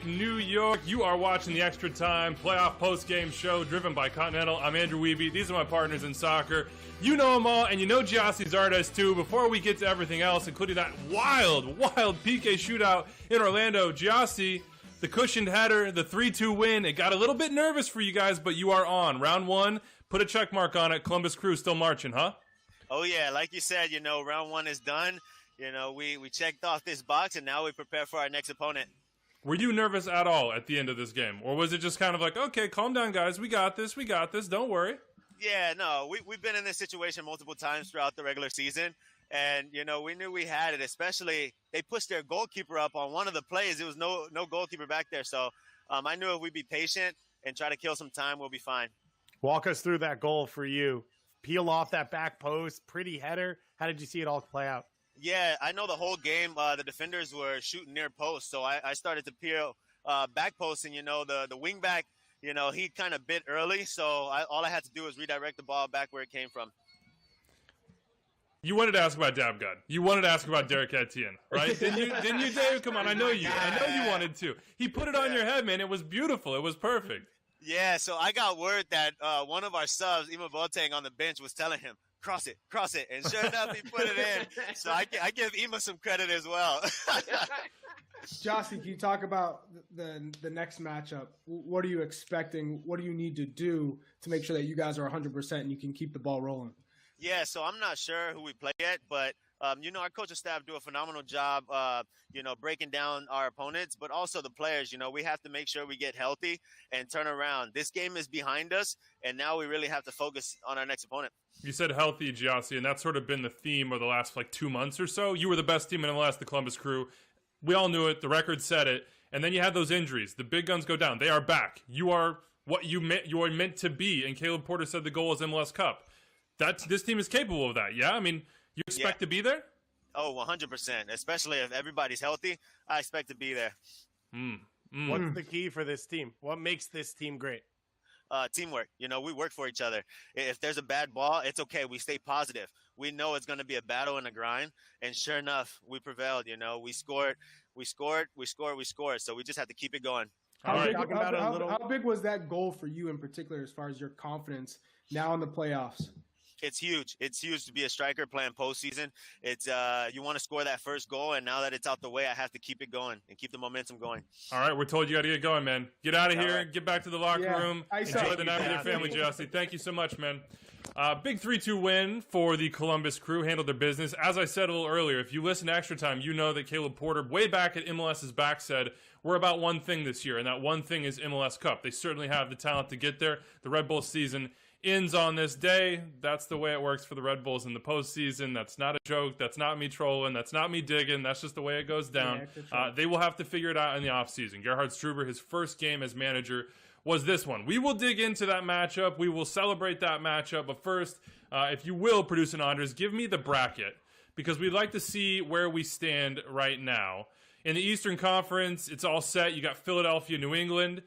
New York, you are watching the Extra Time Playoff Postgame Show driven by Continental. I'm Andrew Wiebe. These are my partners in soccer. You know them all, and you know Giassi Zardes too. Before we get to everything else, including that wild PK shootout in Orlando, Giassi, the cushioned header, the 3-2 win, it got a little bit nervous for you guys, but you are on. Round one, put a check mark on it. Columbus Crew still marching, huh? Oh, yeah. Like you said, round one is done. We checked off this box, and now we prepare for our next opponent. Were you nervous at all at the end of this game? Or was it just kind of like, okay, calm down, guys. We got this. Don't worry. Yeah, no, we've been in this situation multiple times throughout the regular season. And, we knew we had it, especially they pushed their goalkeeper up on one of the plays. There was no goalkeeper back there. So I knew if we'd be patient and try to kill some time, we'll be fine. Walk us through that goal for you. Peel off that back post, pretty header. How did you see it all play out? Yeah, I know the whole game, the defenders were shooting near post, so I started to peel back post, and, the wing back, he kind of bit early, so all I had to do was redirect the ball back where it came from. You wanted to ask about Dabgod. You wanted to ask about Derek Etienne, right? Didn't you, Dave? Come on, I know you. I know you wanted to. He put it on your head, man. It was beautiful. It was perfect. Yeah, so I got word that one of our subs, Ima Boateng, on the bench was telling him, cross it. And sure enough, he put it in. So I give Ima some credit as well. Giassi, can you talk about the next matchup? What are you expecting? What do you need to do to make sure that you guys are 100% and you can keep the ball rolling? Yeah, so I'm not sure who we play at, but our coaching staff do a phenomenal job, breaking down our opponents, but also the players. We have to make sure we get healthy and turn around. This game is behind us, and now we really have to focus on our next opponent. You said healthy, Giassi, and that's sort of been the theme of the last 2 months or so. You were the best team in MLS, the Columbus Crew. We all knew it. The record said it. And then you had those injuries. The big guns go down. They are back. You are what you are meant to be. And Caleb Porter said the goal is MLS Cup. This team is capable of that. Yeah, I mean, you expect to be there? Oh, 100%. Especially if everybody's healthy, I expect to be there. What's the key for this team? What makes this team great? Teamwork. We work for each other. If there's a bad ball, it's okay. We stay positive. We know it's going to be a battle and a grind. And sure enough, we prevailed. We scored. So we just have to keep it going. How big was that goal for you in particular as far as your confidence now in the playoffs? It's huge. It's huge to be a striker playing postseason. It's you want to score that first goal, and now that it's out the way, I have to keep it going and keep the momentum going. All right, we're told you got to get going, man. Get out of here. Right. Get back to the locker room. Enjoy the night with your family, Giassi. Thank you so much, man. Big 3-2 win for the Columbus Crew. Handled their business. As I said a little earlier, if you listen to Extra Time, you know that Caleb Porter, way back at MLS's back, said, we're about one thing this year, and that one thing is MLS Cup. They certainly have the talent to get there. The Red Bull season ends on this day. That's the way it works for the Red Bulls in the postseason. That's not a joke. That's not me trolling. That's not me digging. That's just the way it goes down. They will have to figure it out in the offseason. Gerhard Struber, his first game as manager was this one. We will dig into that matchup. We will celebrate that matchup. But first, if you will, producer Andres, give me the bracket, because we'd like to see where we stand right now. In the Eastern Conference, it's all set. You got Philadelphia, New England.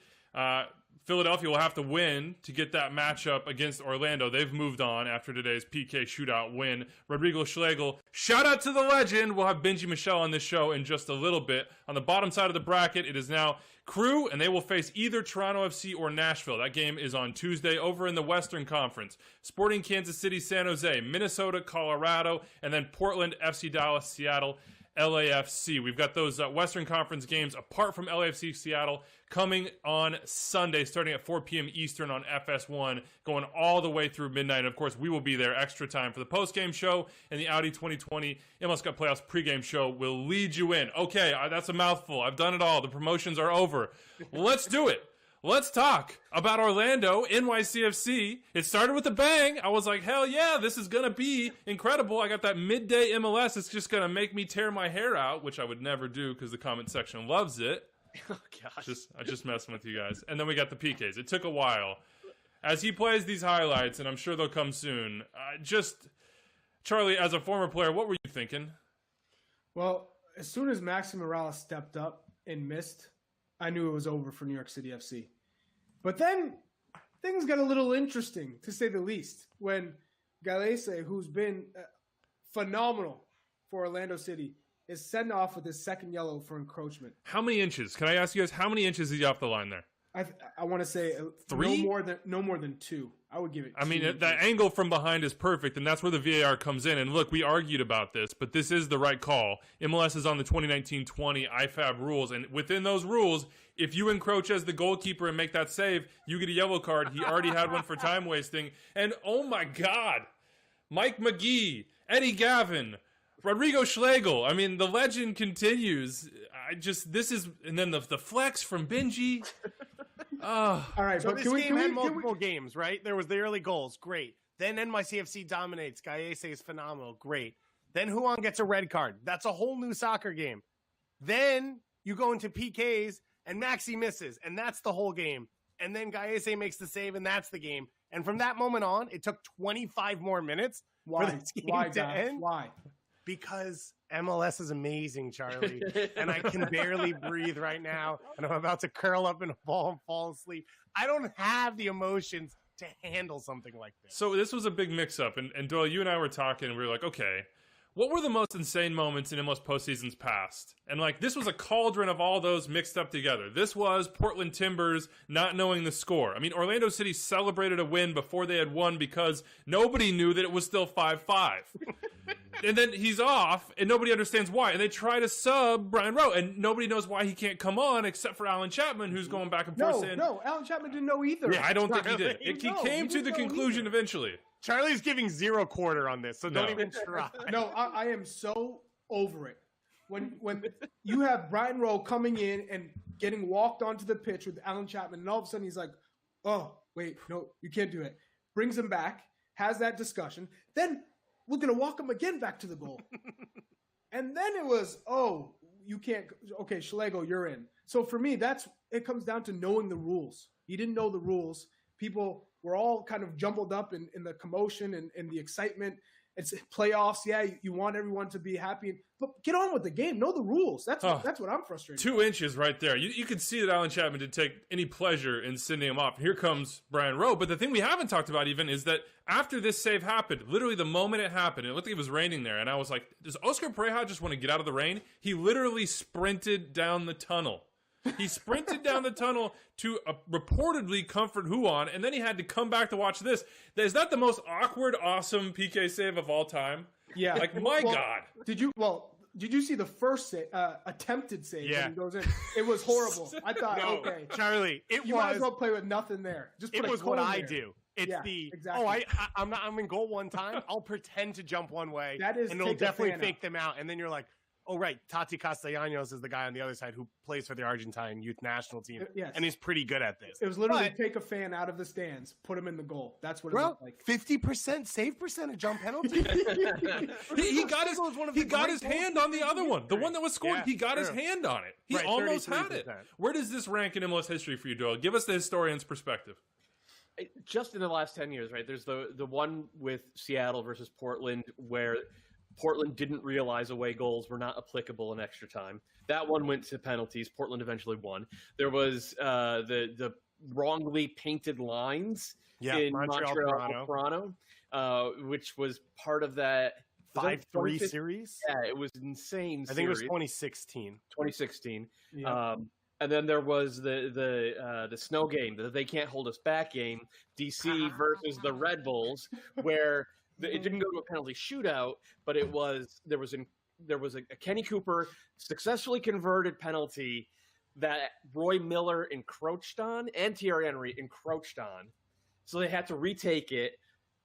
Philadelphia will have to win to get that matchup against Orlando. They've moved on after today's PK shootout win. Rodrigo Schlegel, shout out to the legend. We'll have Benji Michel on this show in just a little bit. On the bottom side of the bracket, it is now Crew, and they will face either Toronto FC or Nashville. That game is on Tuesday. Over in the Western Conference, Sporting Kansas City, San Jose, Minnesota, Colorado, and then Portland, FC Dallas, Seattle, LAFC. We've got those Western Conference games apart from LAFC Seattle coming on Sunday, starting at 4 p.m. Eastern on FS1, going all the way through midnight. And of course, we will be there Extra Time for the postgame show, and the Audi 2020 MLS Cup Playoffs pregame show will lead you in. Okay, that's a mouthful. I've done it all. The promotions are over. Let's do it. Let's talk about Orlando, NYCFC. It started with a bang. I was like, hell yeah, this is going to be incredible. I got that midday MLS. It's just going to make me tear my hair out, which I would never do because the comment section loves it. Oh, gosh. I'm just messing with you guys. And then we got the PKs. It took a while. As he plays these highlights, and I'm sure they'll come soon, Charlie, as a former player, what were you thinking? Well, as soon as Maxi Morales stepped up and missed, I knew it was over for New York City FC. But then things got a little interesting, to say the least, when Galese, who's been phenomenal for Orlando City, is sent off with his second yellow for encroachment. How many inches? Can I ask you guys, how many inches is he off the line there? I want to say 3? No more than 2. I would give it 2. I mean, that angle from behind is perfect, and that's where the VAR comes in. And look, we argued about this, but this is the right call. MLS is on the 2019-20 IFAB rules, and within those rules, if you encroach as the goalkeeper and make that save, you get a yellow card. He already had one for time wasting. And oh my God, Mike McGee, Eddie Gavin, Rodrigo Schlegel. I mean, the legend continues. And then the flex from Benji. All right, so but this game had multiple games, right? There was the early goals, great. Then NYCFC dominates. Galese is phenomenal, great. Then Huang gets a red card. That's a whole new soccer game. Then you go into PKs, and Maxi misses, and that's the whole game. And then Galese makes the save, and that's the game. And from that moment on, it took 25 more minutes for this game to end. Why? Because MLS is amazing, Charlie, and I can barely breathe right now, and I'm about to curl up in a ball and fall asleep. I don't have the emotions to handle something like this. So this was a big mix-up, and Doyle, you and I were talking, and we were like, okay, what were the most insane moments in MLS postseasons past? And like, this was a cauldron of all those mixed up together. This was Portland Timbers not knowing the score. I mean, Orlando City celebrated a win before they had won because nobody knew that it was still 5-5. And then he's off, and nobody understands why. And they try to sub Brian Rowe, and nobody knows why he can't come on except for Alan Chapman, who's going back and forth saying... No, Alan Chapman didn't know either. Yeah, I don't think he did. He came to the conclusion eventually. Charlie's giving 0 quarter on this, so don't even try. No, I am so over it. When you have Brian Rowe coming in and getting walked onto the pitch with Alan Chapman, and all of a sudden he's like, oh, wait, no, you can't do it. Brings him back, has that discussion. Then we're going to walk him again back to the goal. And then it was, oh, you can't. Okay, Schlegel, you're in. So for me, it comes down to knowing the rules. He didn't know the rules. People were all kind of jumbled up in the commotion and the excitement. It's playoffs. Yeah, you want everyone to be happy, but get on with the game. Know the rules. That's what I'm frustrated. 2 inches right there. You could see that Alan Chapman didn't take any pleasure in sending him off. Here comes Brian Rowe. But the thing we haven't talked about even is that after this save happened, literally the moment it happened, it looked like it was raining there, and I was like, does Oscar Pareja just want to get out of the rain? He literally sprinted down the tunnel. He sprinted down the tunnel to reportedly comfort Huan, and then he had to come back to watch this. Is that the most awkward, awesome PK save of all time? Yeah. Like, God. Did you see the first attempted save when he goes in? It was horrible. I thought, okay. Charlie, you might as well play with nothing there. Just put it was what there. I do. It's exactly. I'm in goal one time. I'll pretend to jump one way, and it'll definitely fake them out. And then you're like, oh, right, Tati Castellanos is the guy on the other side who plays for the Argentine youth national team, and he's pretty good at this. It was literally take a fan out of the stands, put him in the goal. That's what it looked like. 50% save percentage on penalty. he got his hand on the other one. The one that was scored, he got his hand on it. He almost had it. Where does this rank in MLS history for you, Doyle? Give us the historian's perspective. Just in the last 10 years, right? There's the one with Seattle versus Portland where Portland didn't realize away goals were not applicable in extra time. That one went to penalties. Portland eventually won. There was the wrongly painted lines in Montreal Toronto, which was part of that 5-3 series. Yeah, it was insane. I think it was 2016. 2016. Yeah. And then there was the snow game, the they can't hold us back game, DC versus the Red Bulls, where it didn't go to a penalty shootout, but there was a Kenny Cooper successfully converted penalty that Roy Miller encroached on and Thierry Henry encroached on. So they had to retake it.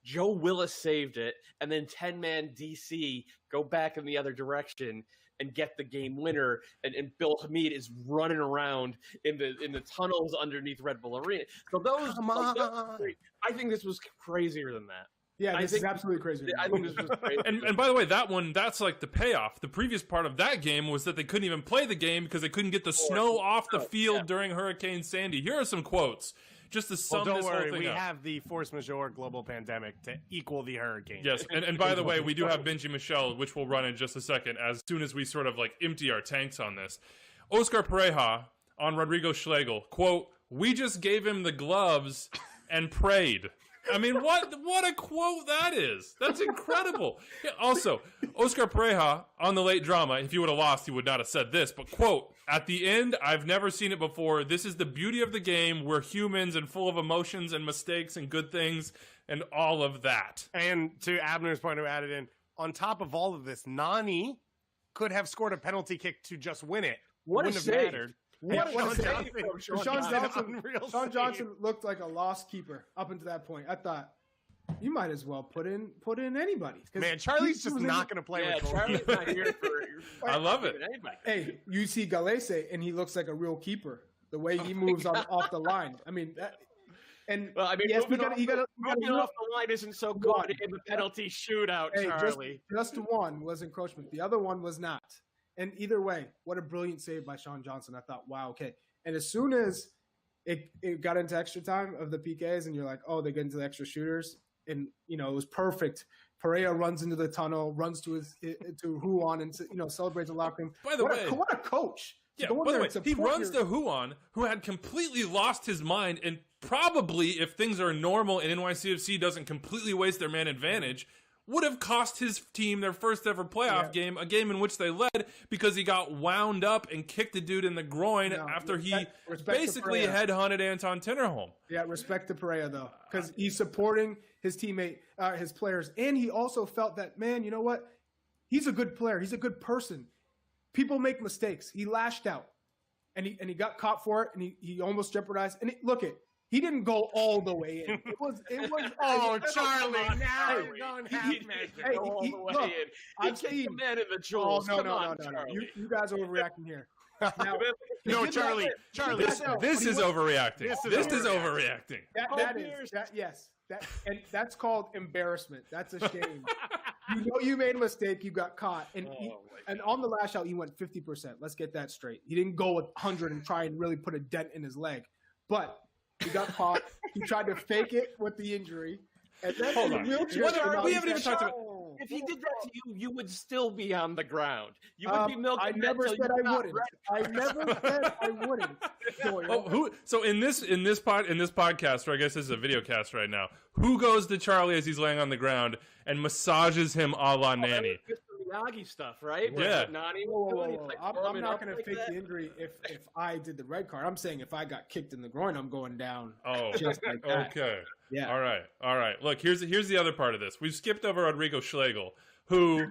Joe Willis saved it, and then 10-man DC go back in the other direction and get the game winner. And Bill Hamid is running around in the tunnels underneath Red Bull Arena. So I think this was crazier than that. Yeah, this is absolutely crazy. I think this was crazy. And by the way, that's like the payoff. The previous part of that game was that they couldn't even play the game because they couldn't get the snow off the field during Hurricane Sandy. Here are some quotes. just to sum don't this worry, whole thing we up. have the force majeure global pandemic to equal the hurricane. Yes, and by the way, we do have Benji Michel, which we'll run in just a second, as soon as we sort of like empty our tanks on this. Oscar Pareja on Rodrigo Schlegel, quote, "We just gave him the gloves and prayed." I mean, what a quote that is. That's incredible. Yeah, also, Oscar Pareja on the late drama, if he would have lost, he would not have said this, but quote, "At the end, I've never seen it before. This is the beauty of the game. We're humans and full of emotions and mistakes and good things and all of that." And to Abner's point, who added in, on top of all of this, Nani could have scored a penalty kick to just win it. What a Wouldn't have save. mattered. What a save. Sean Sean Johnson looked like a lost keeper up until that point. I thought, you might as well put in anybody. Man, Charlie's just not going to play with Charlie's not here for. I love it. Hey, you see Galese, and he looks like a real keeper. The way he moves off the line. I mean, well, I mean, yes, moving off the line isn't so good in the penalty shootout, Charlie. Just one was encroachment. The other one was not. And either way, what a brilliant save by Sean Johnson. I thought, wow, okay. And as soon as it got into extra time of the PKs, and you're like, oh, they get into the extra shooters, and it was perfect. Pereira runs into the tunnel, runs to Juan, and celebrates the locker room. By the way, what a coach! Yeah. By the way, he runs to Juan, who had completely lost his mind, and probably, if things are normal and NYCFC doesn't completely waste their man advantage, would have cost his team their first ever playoff game, a game in which they led because he got wound up and kicked a dude in the groin after he basically headhunted Anton Tinnerholm. Yeah, respect to Pereira, though, because he's supporting his teammate, his players, and he also felt that, man, you know what? He's a good player. He's a good person. People make mistakes. He lashed out, and he got caught for it, and he almost jeopardized. And he didn't go all the way in. It was. Oh, Charlie! Now you're going half measure. All the way in. I've seen the man in the jewels. Oh, Come no. on, Charlie. You guys are overreacting here. Now, no, Charlie. This is overreacting. This is overreacting. That's called embarrassment. That's a shame. You made a mistake. You got caught, and on the lash out, he went 50%. Let's get that straight. He didn't go with 100 and try and really put a dent in his leg, but he got caught. He tried to fake it with the injury, and then Hold on. We haven't even talked about. If he did that to you, you would still be on the ground. You would be milking. I never said I wouldn't. I never said I wouldn't. So in this podcast, or I guess this is a video cast right now, who goes to Charlie as he's laying on the ground and massages him a la Nanny? Miyagi stuff, right? Yeah. I'm not going to fake the injury if I did the red card. I'm saying if I got kicked in the groin, I'm going down. Oh, just like that. Okay. Yeah. All right. Look, here's the other part of this. We've skipped over Rodrigo Schlegel, who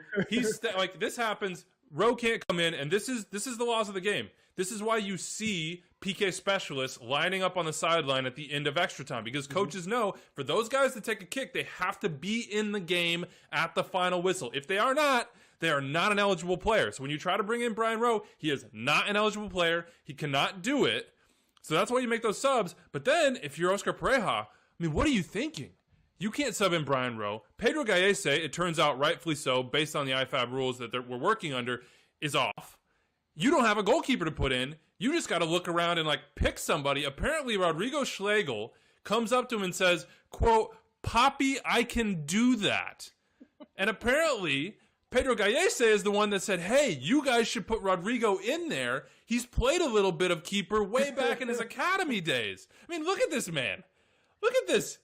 like this happens. Rowe can't come in, and this is the laws of the game. This is why you see PK specialists lining up on the sideline at the end of extra time, because coaches know for those guys to take a kick, they have to be in the game at the final whistle. If they are not, they are not an eligible player. So when you try to bring in Brian Rowe, he is not an eligible player. He cannot do it. So that's why you make those subs. But then if you're Oscar Pareja, I mean, what are you thinking? You can't sub in Brian Rowe. Pedro Gallese, it turns out rightfully so, based on the IFAB rules that we're working under, is off. You don't have a goalkeeper to put in. You just got to look around and pick somebody. Apparently, Rodrigo Schlegel comes up to him and says, quote, "Poppy, I can do that." And apparently, Pedro Gallese is the one that said, hey, you guys should put Rodrigo in there. He's played a little bit of keeper way back in his academy days. I mean, look at this man. Look at this.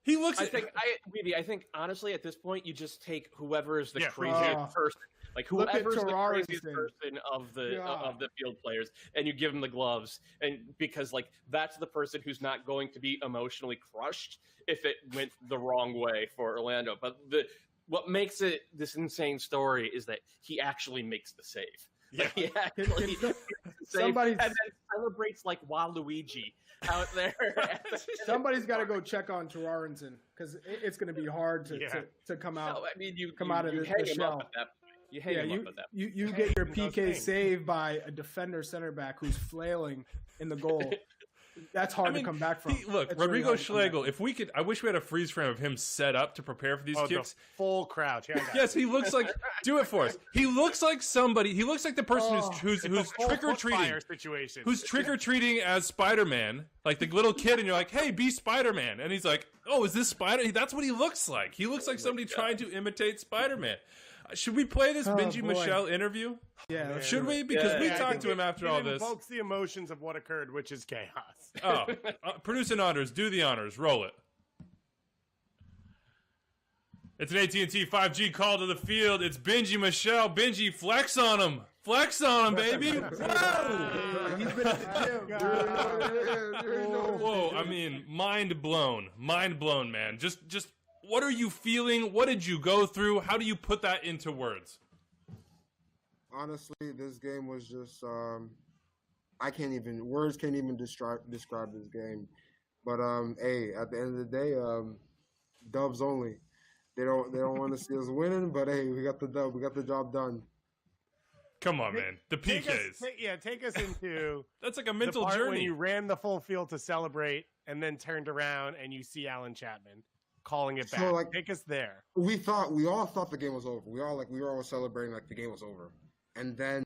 He looks. I think honestly, at this point, you just take whoever is the craziest person, whoever's the craziest person of the field players, and you give him the gloves, and because that's the person who's not going to be emotionally crushed if it went the wrong way for Orlando. But what makes it this insane story is that he actually makes the save. He actually makes the save and then celebrates like Waluigi out there. Somebody's got to go check on Tararenton because it's going to be hard to come out. No, I mean, you out of hang the him shell. up at that point. You hang him up at that point. You get your PK saved by a defender center back who's flailing in the goal. That's hard to come back from. Look, Rodrigo Schlegel, if we could, I wish we had a freeze frame of him set up to prepare for these kicks. The full crouch. Yeah, yes, he looks like, do it for us. He looks like somebody, he looks like the person who's trick-or-treating. Who's trick-or-treating as Spider-Man, like the little kid, and you're like, hey, be Spider-Man. And he's like, oh, is this Spider? That's what he looks like. He looks like somebody trying to imitate Spider-Man. Should we play this Benji Michel interview? Yeah. Should we? Because we talked to him after all this. It invokes the emotions of what occurred, which is chaos. Producing honors. Do the honors. Roll it. It's an AT&T 5G call to the field. It's Benji Michel. Benji, flex on him. Flex on him, baby. Whoa. He's been at the gym. Whoa. I mean, mind blown. Mind blown, man. Just. What are you feeling? What did you go through? How do you put that into words? Honestly, this game was just words can't even describe this game. But hey, at the end of the day, dubs only. They don't want to see us winning, but hey, we got the dub. We got the job done. Come on, man. The PKs. Take us into that's like a mental the part journey. When you ran the full field to celebrate and then turned around and you see Alan Chapman calling it back. So, take us there. We all thought the game was over. We were all celebrating like the game was over. And then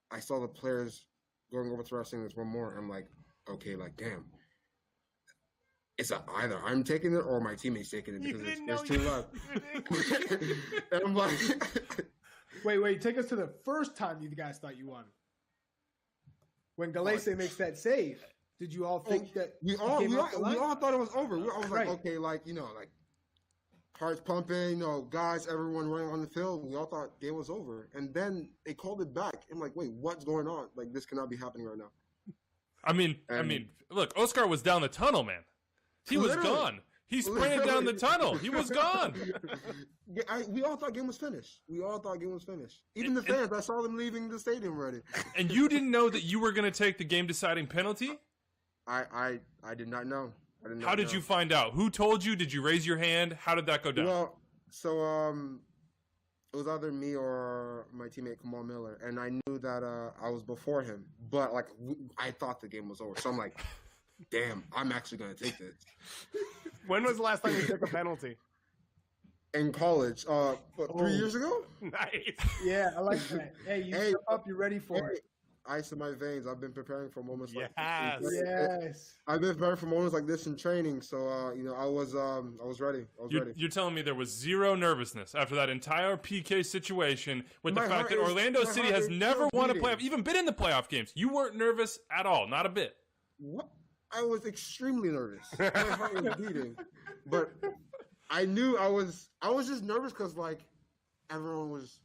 I saw the players going over to us saying this one more. I'm like, okay, like damn. It's either I'm taking it or my teammate's taking it because there's two left. And I'm like Wait, take us to the first time you guys thought you won. When Galese makes that save. Did you all think that we all thought it was over? I was like, okay, like like hearts pumping, guys, everyone running on the field. We all thought game was over, and then they called it back. I'm like, wait, what's going on? Like this cannot be happening right now. I mean, look, Oscar was down the tunnel, man. He was gone. He sprinted down the tunnel. He was gone. We all thought game was finished. Even the fans, I saw them leaving the stadium already. And you didn't know that you were going to take the game-deciding penalty? I did not know. How did you find out? Who told you? Did you raise your hand? How did that go down? Well, so it was either me or my teammate Kamal Miller, and I knew that I was before him. But like I thought the game was over, so I'm like, damn, I'm actually gonna take this. When was the last time you took a penalty? In college, 3 years ago. Nice. Yeah, I like that. Hey, step up. You're ready for it. Ice in my veins. I've been preparing for moments like this. Yes. I've been preparing for moments like this in training, so I was ready. You're telling me there was zero nervousness after that entire PK situation with the fact that Orlando City has never won a playoff, even been in the playoff games. You weren't nervous at all, not a bit. What? I was extremely nervous. My heart was beating, but I knew I was just nervous because like everyone was.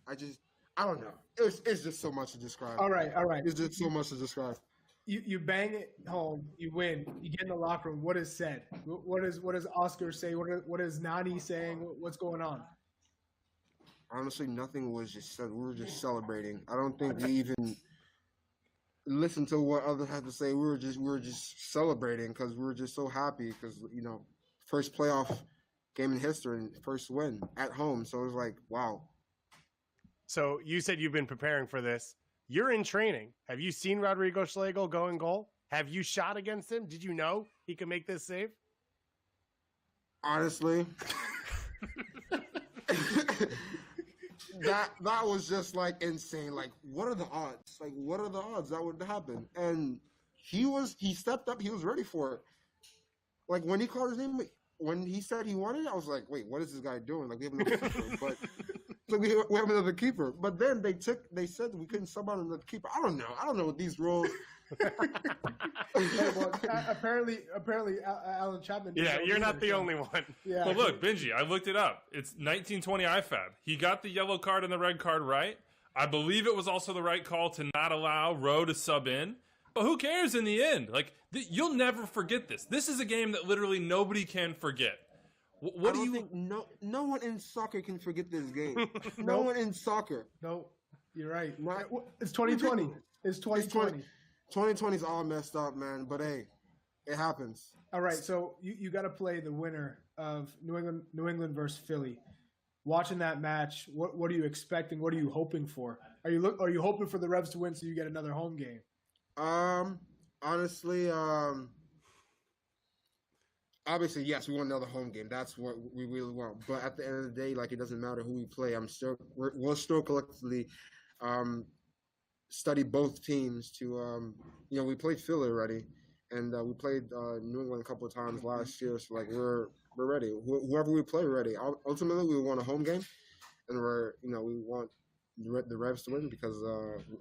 I don't know. It's just so much to describe. All right. It's just so much to describe. You bang it home. You win. You get in the locker room. What is said? What does Oscar say? What is Nani saying? What's going on? Honestly, nothing was just said. We were just celebrating. I don't think we even listened to what others had to say. We were just celebrating because we were just so happy because first playoff game in history and first win at home. So it was like, wow. So you said you've been preparing for this. You're in training. Have you seen Rodrigo Schlegel go in goal? Have you shot against him? Did you know he could make this save? Honestly, that was just like insane. Like, what are the odds? Like, what are the odds that would happen? And he stepped up. He was ready for it. Like when he called his name, when he said he wanted it, I was like, wait, what is this guy doing? Like we have another keeper, but so we have another keeper. But then they said we couldn't sub out another keeper. I don't know what these rules. apparently, Alan Chapman. Yeah, you're not the only one. Yeah. Well, look, Benji, I looked it up. It's 1920 IFAB. He got the yellow card and the red card right. I believe it was also the right call to not allow Rowe to sub in. But who cares in the end? Like, you'll never forget this. This is a game that literally nobody can forget. What do you think? No one in soccer can forget this game. No one in soccer. No, you're right. It's 2020. It's 2020. 2020 is all messed up, man. But hey, it happens. All right, so you got to play the winner of New England versus Philly. Watching that match, what are you expecting? What are you hoping for? Are you hoping for the Revs to win so you get another home game? Honestly, obviously, yes, we want another home game. That's what we really want. But at the end of the day, like, it doesn't matter who we play. We'll still collectively study both teams to, we played Philly already, and we played New England a couple of times last year. So, like, we're ready. Whoever we play, we're ready. Ultimately, we want a home game, and we want the Revs to win because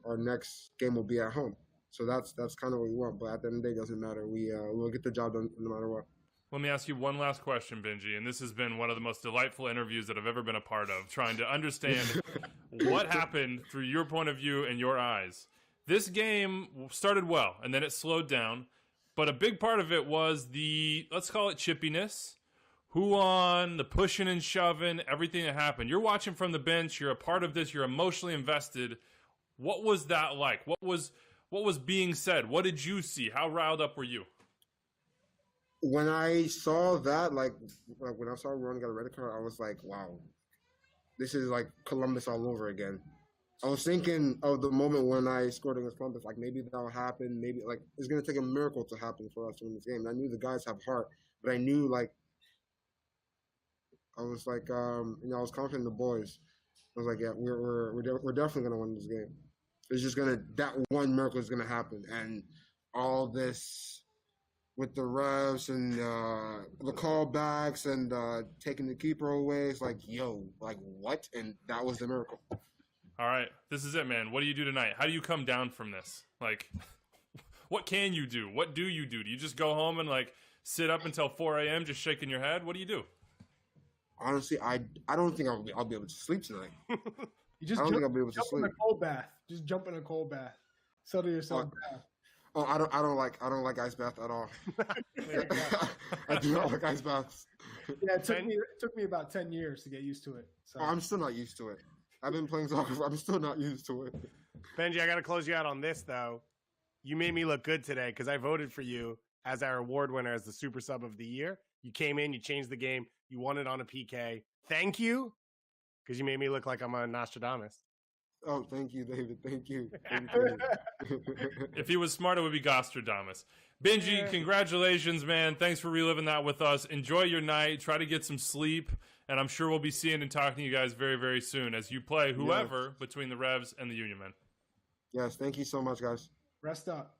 our next game will be at home. So that's kind of what we want. But at the end of the day, it doesn't matter. We'll get the job done no matter what. Let me ask you one last question, Benji, and this has been one of the most delightful interviews that I've ever been a part of, trying to understand what happened through your point of view and your eyes. This game started well, and then it slowed down, but a big part of it was the, let's call it chippiness, who won, the pushing and shoving, everything that happened. You're watching from the bench, you're a part of this, you're emotionally invested. What was that like? What was being said? What did you see? How riled up were you? When I saw that, like when I saw Ron got a red card, I was like, wow, this is like Columbus all over again. I was thinking of the moment when I scored against Columbus, like maybe that'll happen. Maybe like it's going to take a miracle to happen for us to win this game. And I knew the guys have heart, but I knew I was like, I was confident in the boys. I was like, yeah, we're definitely going to win this game. It's just that one miracle is going to happen. And all this with the Revs and the callbacks and taking the keeper away, it's like, yo, like what? And that was the miracle. All right, this is it, man. What do you do tonight? How do you come down from this? Like, what can you do? What do you do? Do you just go home and like sit up until 4 a.m. just shaking your head? What do you do? Honestly, I don't think I'll be able to sleep tonight. You just jump in a cold bath. Just jump in a cold bath. Settle yourself down. Oh, I don't like ice bath at all. I do not like ice baths. Yeah, it took me about 10 years to get used to it. So. Oh, I'm still not used to it. I've been playing soccer. I'm still not used to it. Benji, I got to close you out on this though. You made me look good today because I voted for you as our award winner as the Super Sub of the Year. You came in, you changed the game, you won it on a PK. Thank you, because you made me look like I'm a Nostradamus. Oh, thank you, David. Thank you. If he was smart, it would be Gostradamus. Benji, congratulations, man. Thanks for reliving that with us. Enjoy your night. Try to get some sleep. And I'm sure we'll be seeing and talking to you guys very, very soon as you play whoever between the Revs and the Union Men. Yes, thank you so much, guys. Rest up.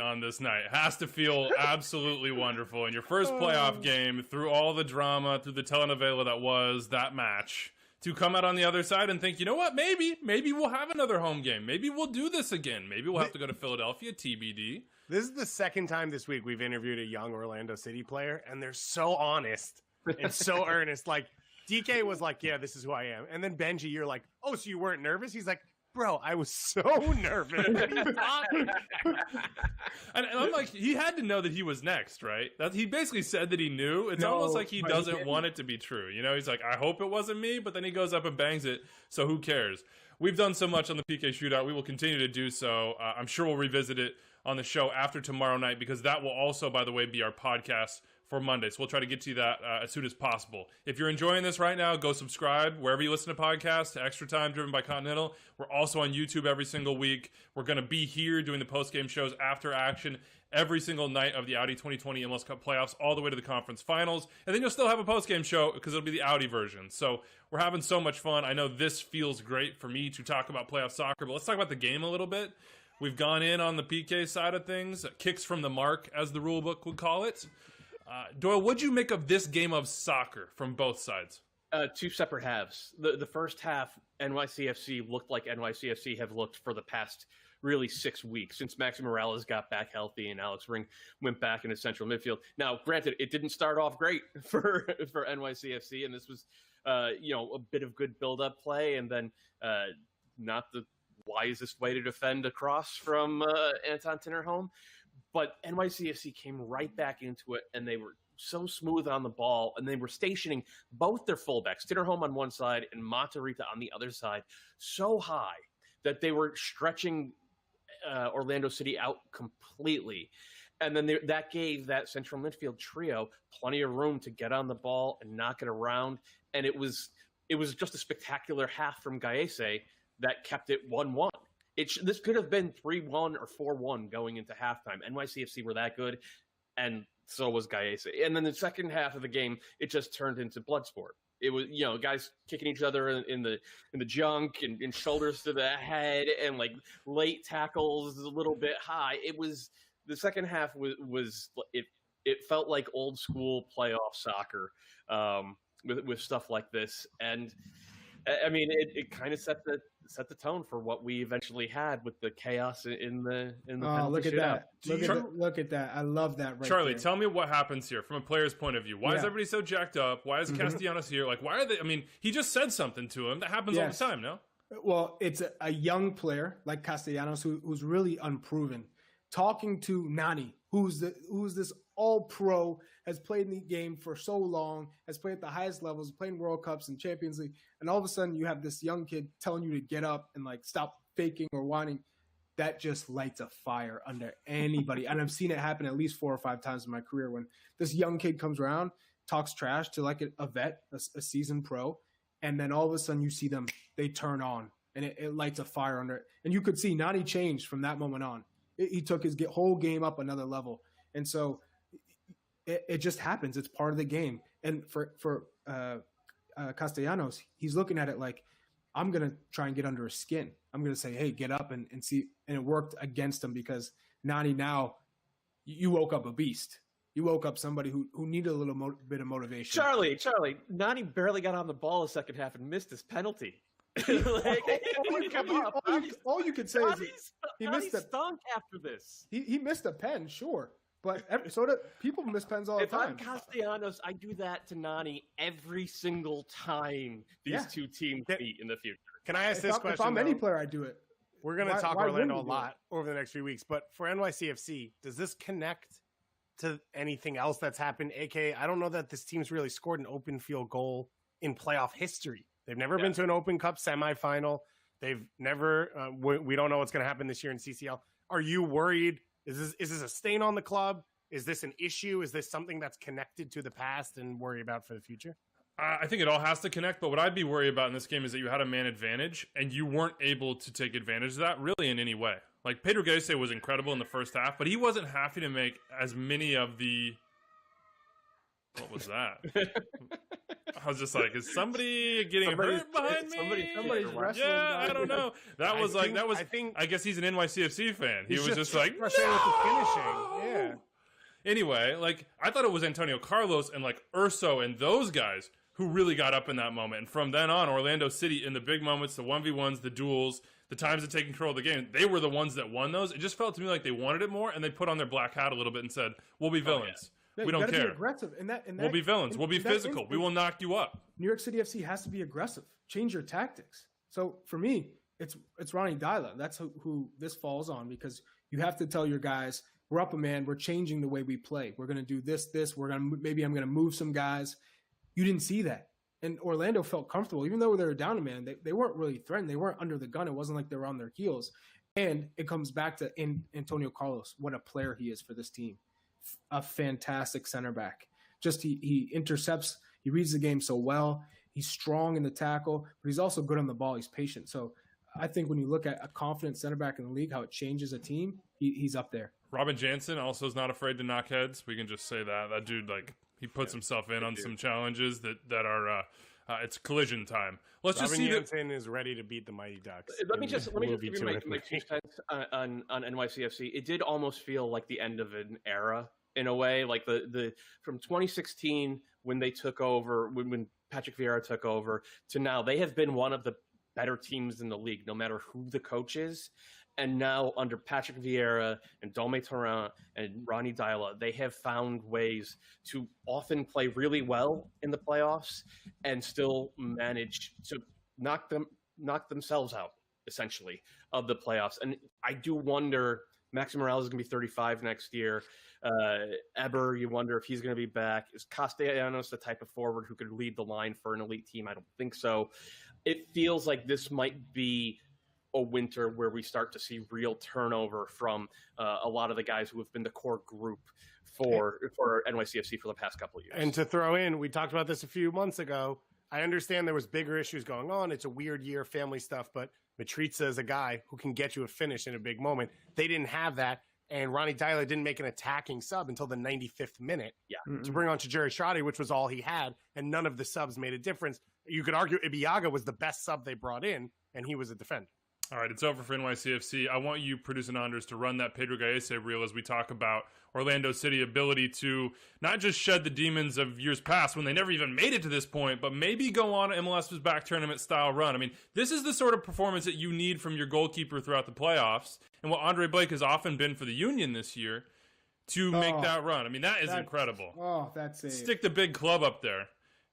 On this night. It has to feel absolutely wonderful. In your first playoff game, through all the drama, through the telenovela that was that match, to come out on the other side and think, you know what, maybe we'll have another home game. Maybe we'll do this again. Maybe we'll have to go to Philadelphia, TBD. This is the second time this week we've interviewed a young Orlando City player, and they're so honest and so earnest. Like, DK was like, yeah, this is who I am. And then Benji, you're like, oh, so you weren't nervous? He's like, bro, I was so nervous. And I'm like, he had to know that he was next, right? He basically said that he knew. It's almost like he doesn't want it to be true. You know, he's like, I hope it wasn't me, but then he goes up and bangs it, so who cares? We've done so much on the PK Shootout. We will continue to do so. I'm sure we'll revisit it on the show after tomorrow night, because that will also, by the way, be our podcast for Monday. So we'll try to get to that as soon as possible. If you're enjoying this right now, go subscribe wherever you listen to podcasts, to Extratime, driven by Continental. We're also on YouTube every single week. We're going to be here doing the post-game shows after action every single night of the Audi 2020 MLS Cup playoffs all the way to the conference finals. And then you'll still have a post-game show because it'll be the Audi version. So we're having so much fun. I know this feels great for me to talk about playoff soccer, but let's talk about the game a little bit. We've gone in on the PK side of things, kicks from the mark, as the rule book would call it. Doyle, what'd you make of this game of soccer from both sides? Two separate halves. The first half, NYCFC looked like NYCFC have looked for the past really 6 weeks since Maxi Morales got back healthy and Alex Ring went back into central midfield. Now, granted, it didn't start off great for NYCFC, and this was a bit of good build-up play, and then not the wisest way to defend across from Anton Tinnerholm. But NYCFC came right back into it, and they were so smooth on the ball, and they were stationing both their fullbacks, Tinnerholm on one side and Monterita on the other side, so high that they were stretching Orlando City out completely. And then that gave that central midfield trio plenty of room to get on the ball and knock it around. And it was just a spectacular half from Gaese that kept it 1-1. This could have been 3-1 or 4-1 going into halftime. NYCFC were that good, and so was Gaese. And then the second half of the game, it just turned into blood sport. It was, guys kicking each other in the junk and shoulders to the head, and like late tackles a little bit high. It was the second half was it felt like old school playoff soccer with stuff like this, and I mean it kind of set the tone for what we eventually had with the chaos in the look at shootout. that. Look at that. I love that Charlie, there. tell me what happens here from a player's point of view. Why is everybody so jacked up? Why is Castellanos here? Like, why are they? I mean, he just said something to him. That happens all the time, no? Well, it's a young player like Castellanos who's really unproven. Talking to Nani, who's this all-pro, has played in the game for so long, has played at the highest levels, playing World Cups and Champions League, and all of a sudden you have this young kid telling you to get up and like stop faking or whining. That just lights a fire under anybody. And I've seen it happen at least 4 or 5 times in my career when this young kid comes around, talks trash to like a vet, a seasoned pro, and then all of a sudden you see them, they turn on, and it lights a fire under it. And you could see Nani changed from that moment on. He took his whole game up another level. And so it just happens. It's part of the game. And for Castellanos, he's looking at it like, I'm going to try and get under his skin. I'm going to say, hey, get up and see. And it worked against him because Nani, now you woke up a beast. You woke up somebody who needed a little bit of motivation. Charlie, Nani barely got on the ball the second half and missed his penalty. All you could say is he missed a stunk after this. He missed a pen, sure, but people miss pens all the time. If I'm Castellanos, I do that to Nani every single time these two teams meet in the future. Can I ask this question? If I'm any player, I do it. We're going to talk Orlando a lot over the next few weeks, but for NYCFC, does this connect to anything else that's happened? AKA, I don't know that this team's really scored an open field goal in playoff history. They've never been to an Open Cup semifinal. They've never. We don't know what's going to happen this year in CCL. Are you worried? Is this a stain on the club? Is this an issue? Is this something that's connected to the past and worry about for the future? I think it all has to connect, but what I'd be worried about in this game is that you had a man advantage and you weren't able to take advantage of that really in any way. Like, Pedro Gaese was incredible in the first half, but he wasn't happy to make as many of the... What was that? I was just like, is somebody getting hurt behind me? Somebody's wrestling. Yeah, I don't know. I guess he's an NYCFC fan. He was just like, frustrated with the finishing. Yeah. Anyway, like, I thought it was Antonio Carlos and like Urso and those guys who really got up in that moment. And from then on, Orlando City in the big moments, the 1v1s, the duels, the times of taking control of the game, they were the ones that won those. It just felt to me like they wanted it more, and they put on their black hat a little bit and said, we'll be villains. We don't care. Be aggressive. We'll be villains. We'll be physical. We will knock you up. New York City FC has to be aggressive. Change your tactics. So for me, it's Ronnie Dyla. That's who this falls on, because you have to tell your guys, we're up a man. We're changing the way we play. We're going to do this. I'm going to move some guys. You didn't see that. And Orlando felt comfortable. Even though they were down a man, they weren't really threatened. They weren't under the gun. It wasn't like they were on their heels. And it comes back to Antonio Carlos, what a player he is for this team. A fantastic center back. Just he intercepts. He reads the game so well. He's strong in the tackle, but he's also good on the ball. He's patient. So I think when you look at a confident center back in the league, how it changes a team, he's up there. Robin Jansen also is not afraid to knock heads. We can just say that. That dude, like, he puts himself in on some challenges that are it's collision time. Robin Jansen is ready to beat the Mighty Ducks. Let me just give you my 2 cents on NYCFC. It did almost feel like the end of an era in a way, like the from 2016 when they took over, when Patrick Vieira took over, to now. They have been one of the better teams in the league, no matter who the coach is. And now under Patrick Vieira and Dome Torrent and Ronnie Dyla, they have found ways to often play really well in the playoffs and still manage to knock themselves out, essentially, of the playoffs. And I do wonder, Maxi Morales is going to be 35 next year. Eber, you wonder if he's going to be back. Is Castellanos the type of forward who could lead the line for an elite team? I don't think so. It feels like this might be a winter where we start to see real turnover from a lot of the guys who have been the core group for NYCFC for the past couple of years. And to throw in, we talked about this a few months ago. I understand there was bigger issues going on. It's a weird year, family stuff, but Matriza is a guy who can get you a finish in a big moment. They didn't have that. And Ronnie Dyler didn't make an attacking sub until the 95th minute to bring on Tajiri Shradi, which was all he had. And none of the subs made a difference. You could argue Ibiaga was the best sub they brought in, and he was a defender. All right, it's over for NYCFC. I want you, producing Anders, to run that Pedro Gallese reel as we talk about Orlando City ability to not just shed the demons of years past when they never even made it to this point, but maybe go on an MLS's back tournament style run. I mean, this is the sort of performance that you need from your goalkeeper throughout the playoffs, and what Andre Blake has often been for the Union this year to make that run. I mean, that's incredible. Oh, that's it. Stick the big club up there.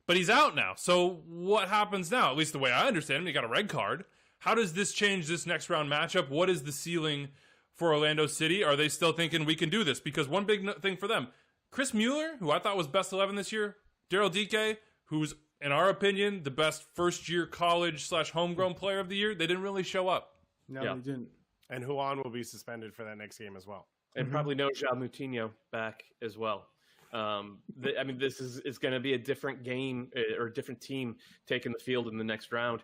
But he's out now, so what happens now? At least the way I understand him, he got a red card. How does this change this next round matchup? What is the ceiling for Orlando City? Are they still thinking we can do this? Because one big thing for them, Chris Mueller, who I thought was best 11 this year, Daryl Dike, who's, in our opinion, the best first-year college/homegrown player of the year, they didn't really show up. No, they didn't. And Juan will be suspended for that next game as well. And probably no João Moutinho back as well. I mean, this is going to be a different game or a different team taking the field in the next round.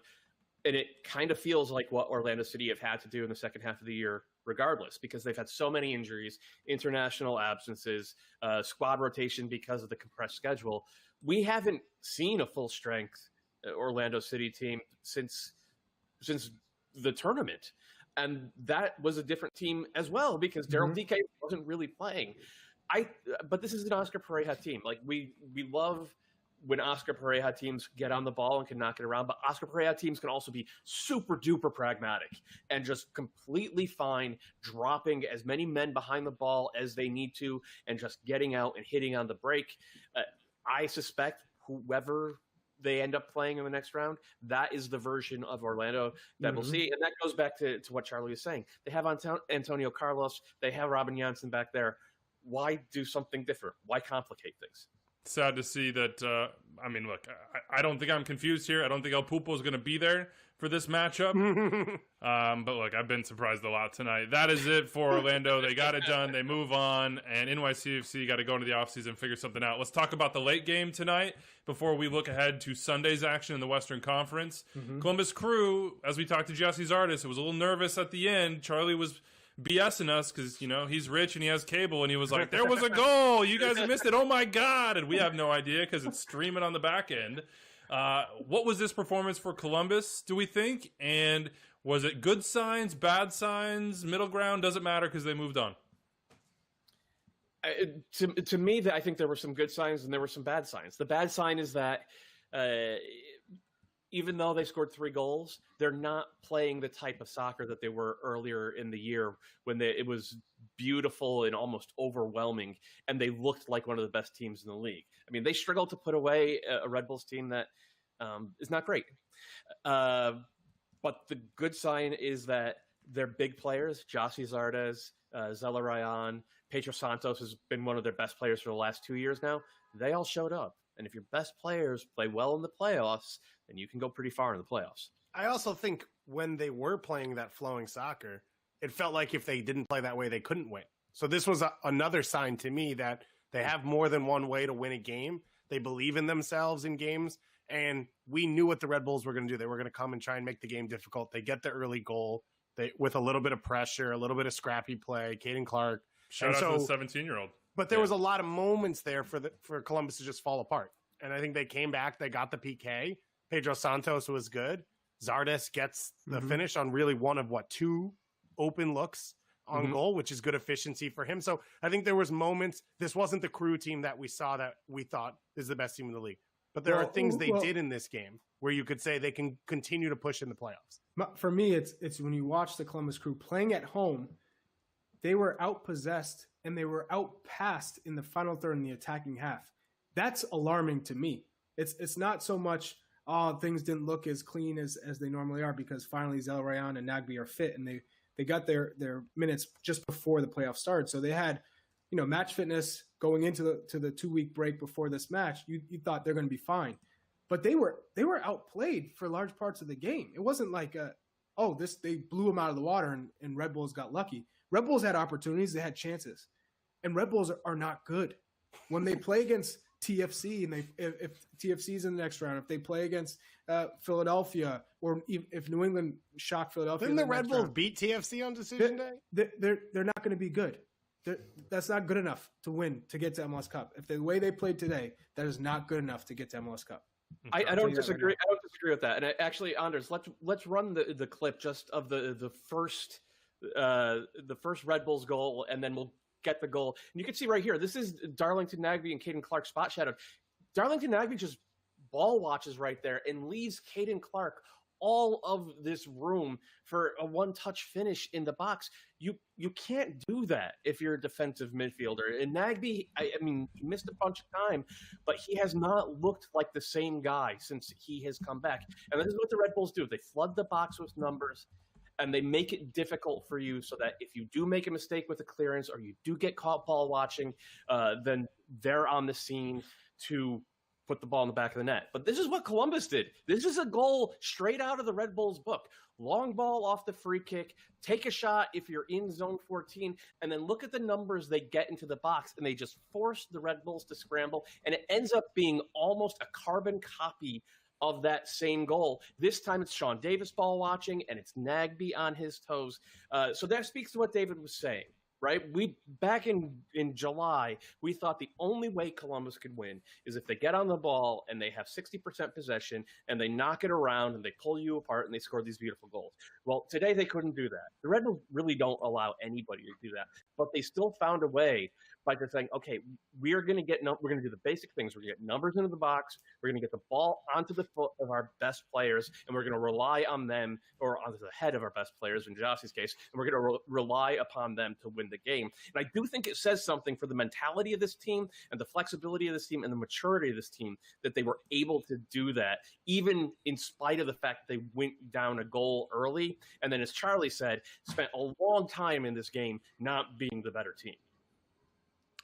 And it kind of feels like what Orlando City have had to do in the second half of the year regardless, because they've had so many injuries, international absences, squad rotation because of the compressed schedule. We haven't seen a full strength Orlando City team since the tournament. And that was a different team as well because Daryl Dike wasn't really playing. But this is an Oscar Pareja team. Like we love when Oscar Pareja teams get on the ball and can knock it around, but Oscar Pareja teams can also be super duper pragmatic and just completely fine dropping as many men behind the ball as they need to and just getting out and hitting on the break. I suspect whoever they end up playing in the next round, that is the version of Orlando that we'll see. And that goes back to what Charlie was saying. They have Antonio Carlos. They have Robin Janssen back there. Why do something different? Why complicate things? Sad to see that. I mean, look, I don't think I'm confused here. I don't think El Pulpo is going to be there for this matchup. But look, I've been surprised a lot tonight. That is it for Orlando. They got it done. They move on. And NYCFC got to go into the offseason and figure something out. Let's talk about the late game tonight before we look ahead to Sunday's action in the Western Conference. Columbus Crew, as we talked to Jesse Zardes, it was a little nervous at the end. Charlie was BSing us because, you know, he's rich and he has cable, and he was like, there was a goal, you guys have missed it, oh my god, and we have no idea because it's streaming on the back end. What was this performance for Columbus, do we think? And was it good signs, bad signs, middle ground? Doesn't matter because they moved on. To me, I think there were some good signs and there were some bad signs. The bad sign is that even though they scored 3 goals, they're not playing the type of soccer that they were earlier in the year when it was beautiful and almost overwhelming, and they looked like one of the best teams in the league. I mean, they struggled to put away a Red Bulls team that is not great. But the good sign is that their big players, Jossi Zardes, Zella Rayan, Pedro Santos has been one of their best players for the last 2 years now. They all showed up. And if your best players play well in the playoffs, then you can go pretty far in the playoffs. I also think when they were playing that flowing soccer, it felt like if they didn't play that way, they couldn't win. So this was another sign to me that they have more than one way to win a game. They believe in themselves in games. And we knew what the Red Bulls were going to do. They were going to come and try and make the game difficult. They get the early goal with a little bit of pressure, a little bit of scrappy play, Caden Clark. Shout out to the 17-year-old. But there was a lot of moments there for Columbus to just fall apart. And I think they came back. They got the PK. Pedro Santos was good. Zardes gets the finish on really one of 2 open looks on goal, which is good efficiency for him. So I think there was moments. This wasn't the Crew team that we saw that we thought is the best team in the league. But there are things they did in this game where you could say they can continue to push in the playoffs. For me, it's when you watch the Columbus Crew playing at home, they were outpossessed and they were outpassed in the final third in the attacking half. That's alarming to me. It's not so much, things didn't look as clean as they normally are because finally Zella Rayan and Nagbe are fit and they got their minutes just before the playoffs started. So they had, match fitness going into the 2-week break before this match. You thought they're going to be fine, but they were outplayed for large parts of the game. It wasn't like they blew them out of the water and Red Bulls got lucky. Red Bulls had opportunities, they had chances, and Red Bulls are not good when they play against TFC, and if TFC's in the next round, if they play against Philadelphia, or if New England shock Philadelphia, didn't the Red Bulls beat TFC on decision day? They're not going to be good. That's not good enough to win to get to MLS Cup. If the way they played today, that is not good enough to get to MLS Cup. I don't disagree. I don't disagree with that. And actually, Anders, let's run the clip just of the first Red Bulls goal, and then we'll get the goal. And you can see right here, this is Darlington Nagbe and Caden Clark spot shadowed. Darlington Nagbe just ball watches right there and leaves Caden Clark all of this room for a one-touch finish in the box. You can't do that if you're a defensive midfielder. And Nagbe, I mean, he missed a bunch of time, but he has not looked like the same guy since he has come back. And this is what the Red Bulls do. They flood the box with numbers, and they make it difficult for you so that if you do make a mistake with a clearance or you do get caught ball watching, then they're on the scene to put the ball in the back of the net. But this is what Columbus did. This is a goal straight out of the Red Bulls book. Long ball off the free kick, take a shot if you're in zone 14, and then look at the numbers they get into the box, and they just force the Red Bulls to scramble, and it ends up being almost a carbon copy of that same goal. This time it's Sean Davis ball watching, and it's Nagbe on his toes. So that speaks to what David was saying, right? We back in July, we thought the only way Columbus could win is if they get on the ball and they have 60% possession and they knock it around and they pull you apart and they score these beautiful goals. Well, today they couldn't do that. The Red Bulls really don't allow anybody to do that, but they still found a way by just saying, okay, we're going to do the basic things. We're going to get numbers into the box. We're going to get the ball onto the foot of our best players, and we're going to rely on them, or onto the head of our best players in Jossie's case, and we're going to rely upon them to win the game. And I do think it says something for the mentality of this team and the flexibility of this team and the maturity of this team that they were able to do that, even in spite of the fact that they went down a goal early. And then, as Charlie said, spent a long time in this game not being the better team.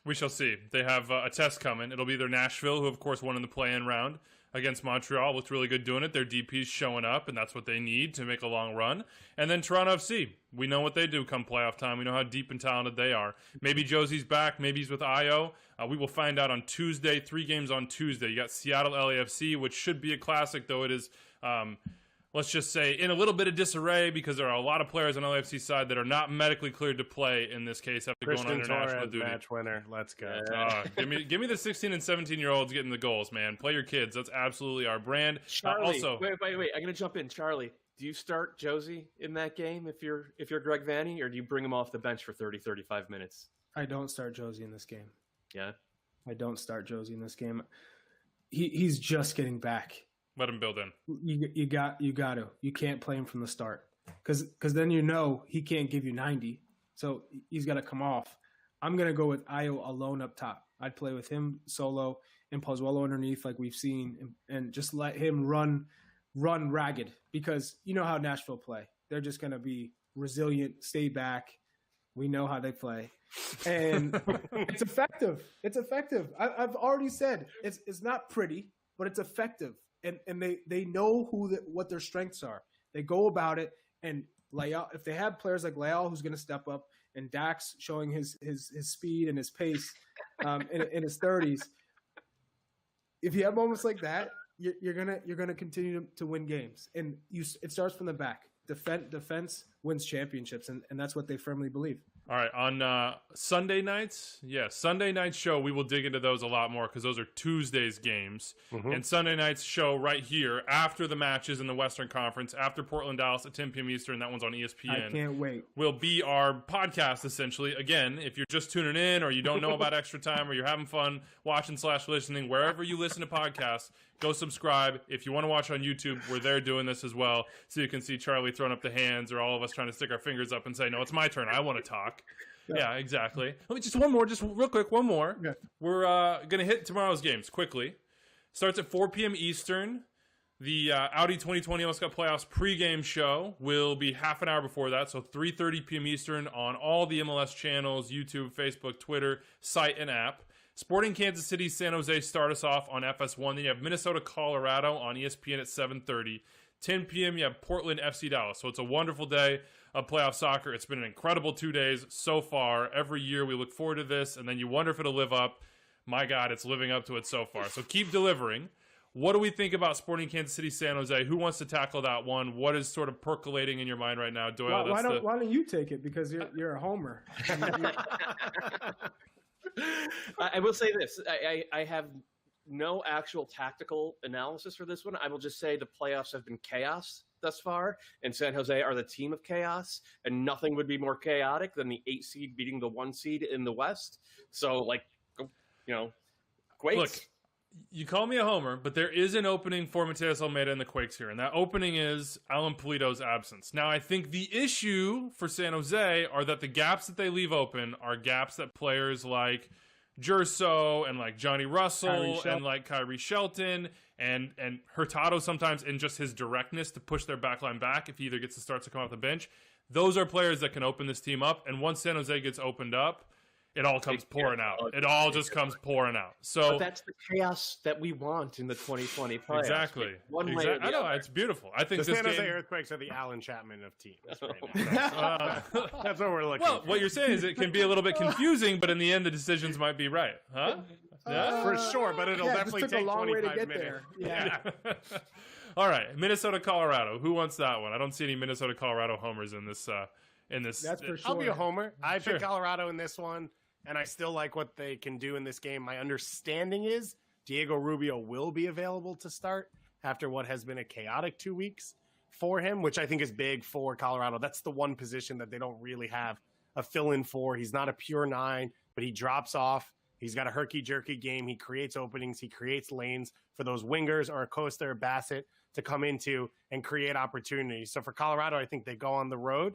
We shall see. They have a test coming. It'll be either Nashville, who of course won in the play-in round against Montreal, looked really good doing it. Their DP's showing up, and that's what they need to make a long run. And then Toronto FC. We know what they do come playoff time. We know how deep and talented they are. Maybe Josie's back. Maybe he's with Io. We will find out on Tuesday. 3 games on Tuesday. You got Seattle LAFC, which should be a classic, though it is... let's just say, in a little bit of disarray because there are a lot of players on LAFC side that are not medically cleared to play in this case after going on international duty. Match winner. Let's go. Give me the 16 and 17-year-olds getting the goals, man. Play your kids. That's absolutely our brand. Charlie, also, wait. I'm going to jump in. Charlie, do you start Josie in that game if you're Greg Vanney, or do you bring him off the bench for 30, 35 minutes? I don't start Josie in this game. Yeah? I don't start Josie in this game. He's just getting back. Let him build in. You got to. You can't play him from the start because then he can't give you 90. So he's got to come off. I'm gonna go with Io alone up top. I'd play with him solo and Pozuelo underneath like we've seen, and just let him run ragged because you know how Nashville play. They're just gonna be resilient, stay back. We know how they play, and it's effective. It's effective. I've already said it's not pretty, but it's effective. And they know what their strengths are. They go about it, and Leal, if they have players like Leal who's going to step up, and Dax showing his speed and his pace in his 30s, if you have moments like that, you're gonna continue to win games. And it starts from the back. Defense wins championships, and that's what they firmly believe. All right, on Sunday nights, Sunday night show, we will dig into those a lot more because those are Tuesday's games. Mm-hmm. And Sunday night's show right here after the matches in the Western Conference, after Portland, Dallas at 10 p.m. Eastern, that one's on ESPN. I can't wait. Will be our podcast, essentially. Again, if you're just tuning in or you don't know about Extratime or you're having fun watching/listening, wherever you listen to podcasts, go subscribe. If you want to watch on YouTube, we're there doing this as well. So you can see Charlie throwing up the hands or all of us trying to stick our fingers up and say, no, it's my turn. I want to talk. Yeah, exactly. Let me just real quick, one more. Yeah. We're going to hit tomorrow's games quickly. Starts at 4 p.m. Eastern. The Audi 2020 MLS Cup Playoffs pregame show will be half an hour before that, so 3:30 p.m. Eastern on all the MLS channels, YouTube, Facebook, Twitter, site, and app. Sporting Kansas City, San Jose start us off on FS1. Then you have Minnesota, Colorado on ESPN at 7:30. 10 p.m. you have Portland, FC Dallas. So it's a wonderful day of playoff soccer. It's been an incredible 2 days so far. Every year we look forward to this, and then you wonder if it'll live up. my God, it's living up to it so far. So keep delivering. What do we think about Sporting Kansas City, San Jose? Who wants to tackle that one? What is sort of percolating in your mind right now, Doyle? Why don't you take it? Because you're a homer. I will say this. I have no actual tactical analysis for this one. I will just say the playoffs have been chaos thus far, and San Jose are the team of chaos, and nothing would be more chaotic than the 8 seed beating the 1 seed in the West. So, great. Look, you call me a homer, but there is an opening for Mateus Almeida and the Quakes here, and that opening is Alan Pulido's absence. Now, I think the issue for San Jose are that the gaps that they leave open are gaps that players like Gerso and like Johnny Russell and like Kyrie Shelton and Hurtado sometimes, in just his directness to push their backline back if he either gets the starts to come off the bench. Those are players that can open this team up, and once San Jose gets opened up, it all comes pouring out. It all just comes pouring out. So but that's the chaos that we want in the 2020 playoffs. Exactly. I know, it's beautiful. I think the San Jose Earthquakes are the Alan Chapman of teams right now. That's what we're looking for. What you're saying is it can be a little bit confusing, but in the end, the decisions might be right. Huh? Yeah, for sure, but it'll definitely take a long way to 25 get minutes. there. Yeah. All right, Minnesota, Colorado. Who wants that one? I don't see any Minnesota, Colorado homers in this. That's for sure. I'll be a homer. I pick Colorado in this one, and I still like what they can do in this game. My understanding is Diego Rubio will be available to start after what has been a chaotic 2 weeks for him, which I think is big for Colorado. That's the one position that they don't really have a fill-in for. He's not a pure 9, but he drops off. He's got a herky-jerky game. He creates openings. He creates lanes for those wingers or Acosta or Bassett to come into and create opportunities. So for Colorado, I think they go on the road.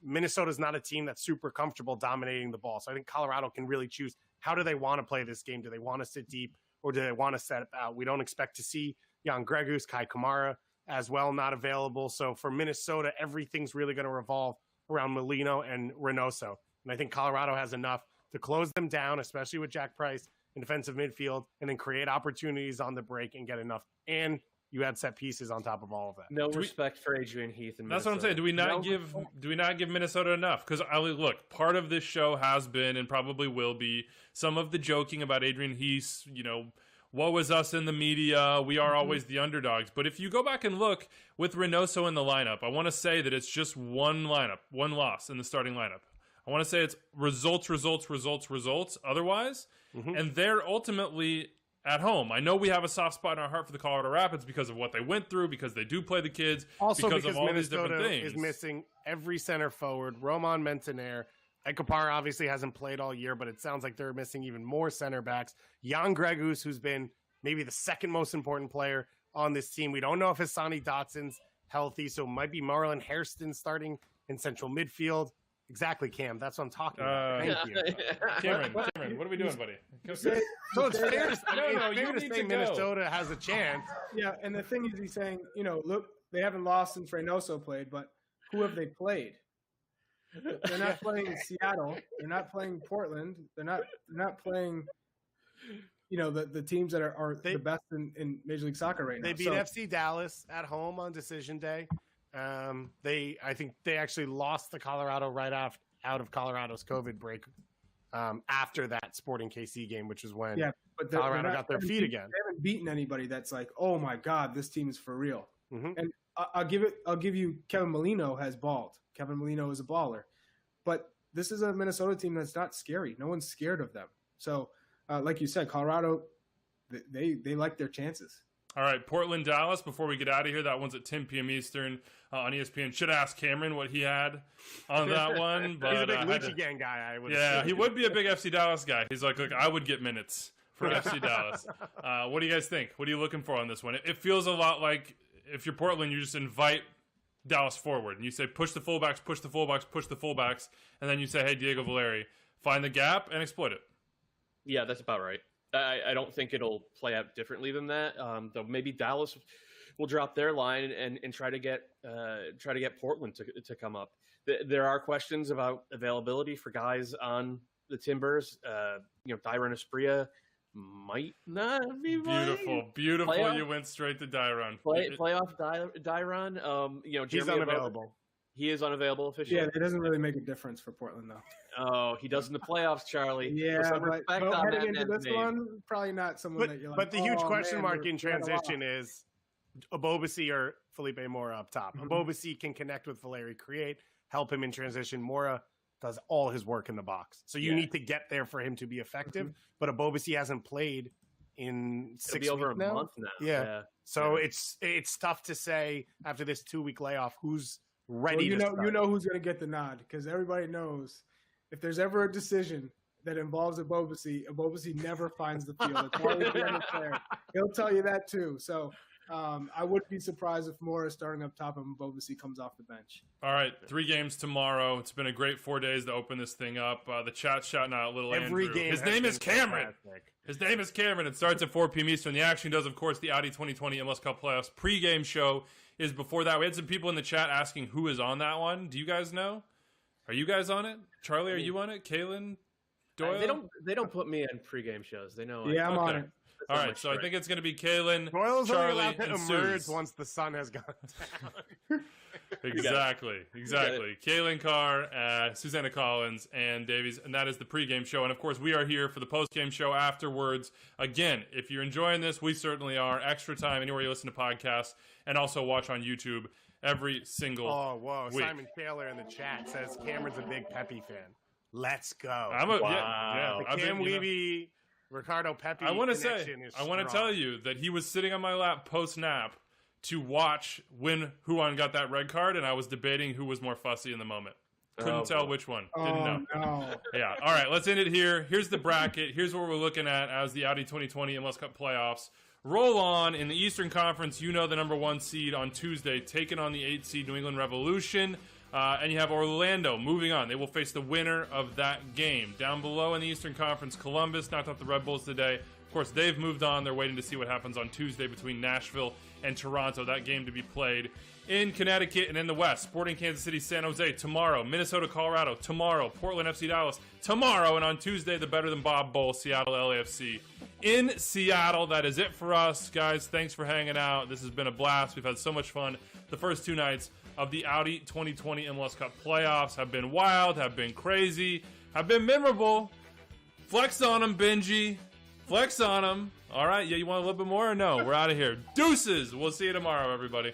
Minnesota's not a team that's super comfortable dominating the ball. So I think Colorado can really choose, how do they want to play this game? Do they want to sit deep or do they want to set out? We don't expect to see Jan Gregus, Kai Kamara as well, not available. So for Minnesota, everything's really going to revolve around Molino and Reynoso. And I think Colorado has enough to close them down, especially with Jack Price in defensive midfield, and then create opportunities on the break and get enough. And you add set pieces on top of all of that. No respect for Adrian Heath and That's what I'm saying. Do we not give Minnesota enough? Because look, part of this show has been and probably will be some of the joking about Adrian Heath. What was us in the media? We are always the underdogs. But if you go back and look with Reynoso in the lineup, I want to say that it's just one loss in the starting lineup. I want to say it's results otherwise. And they're ultimately at home. I know we have a soft spot in our heart for the Colorado Rapids because of what they went through, because they do play the kids, also because of all Minnesota these different things. Is missing every center forward. Roman Mentenaer. Ekapar obviously hasn't played all year, but it sounds like they're missing even more center backs. Jan Gregus, who's been maybe the second most important player on this team. We don't know if Hassani Dotson's healthy, so it might be Marlon Hairston starting in central midfield. Exactly, Cam. That's what I'm talking about. Thank you. Cameron, what are we doing, buddy? So it's fair to say Minnesota has a chance. Yeah, and the thing is, he's saying, look, they haven't lost since Reynoso played, but who have they played? They're not playing Seattle. They're not playing Portland. They're not playing, the teams that are the best in Major League Soccer right now. They beat FC Dallas at home on decision day. I think they actually lost the Colorado right out of Colorado's COVID break after that Sporting KC game, which is when Colorado got their feet again. They haven't beaten anybody that's like, oh my God, this team is for real. And I'll give you Kevin Molino has balled. Kevin Molino is a baller, but this is a Minnesota team that's not scary. No one's scared of them. So, like you said, Colorado, they like their chances. All right, Portland, Dallas. Before we get out of here, that one's at 10 p.m. Eastern on ESPN. Should ask Cameron what he had on that one. But he's a big Lucci Gang guy, I would assume. He would be a big FC Dallas guy. He's like, look, I would get minutes for FC Dallas. What do you guys think? What are you looking for on this one? It feels a lot like if you're Portland, you just invite Dallas forward. And you say, push the fullbacks, push the fullbacks, push the fullbacks. And then you say, hey, Diego Valeri, find the gap and exploit it. Yeah, that's about right. I don't think it'll play out differently than that. Though maybe Dallas will drop their line and try to get Portland to come up. There are questions about availability for guys on the Timbers. Dyron Espria might not be beautiful. You went straight to Dyron. Playoff Dyron. He's unavailable. He is unavailable officially. Yeah, it doesn't really make a difference for Portland, though. Oh, he does in the playoffs, Charlie. Yeah, but heading into this one, probably not someone that you're like. But the huge question mark in transition is Ebobisse or Felipe Mora up top. Ebobisse can connect with Valeri, create, help him in transition. Mora does all his work in the box. So you need to get there for him to be effective. But Ebobisse hasn't played in 6 weeks over a now. month now. Yeah. So it's tough to say after this 2-week layoff who's ready to start. You know who's going to get the nod because everybody knows if there's ever a decision that involves Ebobisse never finds the field. It's always the end of player. He'll tell you that too. So I wouldn't be surprised if Mora is starting up top and Ebobisse comes off the bench. All right, 3 games tomorrow. It's been a great 4 days to open this thing up. The chat's shouting out little Every Andrew. game His name is Cameron. Fantastic. His name is Cameron. It starts at 4 p.m. Eastern. The action does, of course, the Audi 2020 MLS Cup Playoffs pregame show is before that. We had some people in the chat asking who is on that one. Do you guys know? Are you guys on it? Charlie, are you on it? Kalen? Doyle? They don't put me on pregame shows. They know. Yeah, I'm on it. All right, so I think it's going to be Kalen, Doyle's Charlie, only allowed to and emerge Suze. once the sun has gone down. Exactly. Calen Carr, Susanna Collins, and Davies, and that is the pregame show. And of course, we are here for the postgame show afterwards. Again, if you're enjoying this, we certainly are. Extratime, anywhere you listen to podcasts, and also watch on YouTube every single week. Simon Taylor in the chat says Cameron's a big Pepe fan. Let's go. Wow. The Cam Wiebe, Ricardo Pepe. I want to tell you that he was sitting on my lap post nap to watch when Juan got that red card, and I was debating who was more fussy in the moment. Couldn't tell which one. Didn't know. No. Yeah. All right, let's end it here. Here's the bracket. Here's what we're looking at as the Audi 2020 MLS Cup playoffs roll on. In the Eastern Conference, you know the number 1 seed on Tuesday, taking on the 8 seed New England Revolution. And you have Orlando moving on. They will face the winner of that game. Down below in the Eastern Conference, Columbus knocked out the Red Bulls today. Of course, they've moved on. They're waiting to see what happens on Tuesday between Nashville and Toronto. That game to be played in Connecticut. And in the West, Sporting Kansas City, San Jose tomorrow. Minnesota, Colorado tomorrow. Portland FC Dallas tomorrow. And on Tuesday, the Better Than Bob Bowl, Seattle LAFC in Seattle. That is it for us, guys. Thanks for hanging out. This has been a blast. We've had so much fun. The first 2 nights of the Audi 2020 MLS Cup playoffs have been wild, have been crazy, have been memorable. Flex on them, Benji. Flex on them. All right, yeah, you want a little bit more or no? We're out of here. Deuces. We'll see you tomorrow, everybody.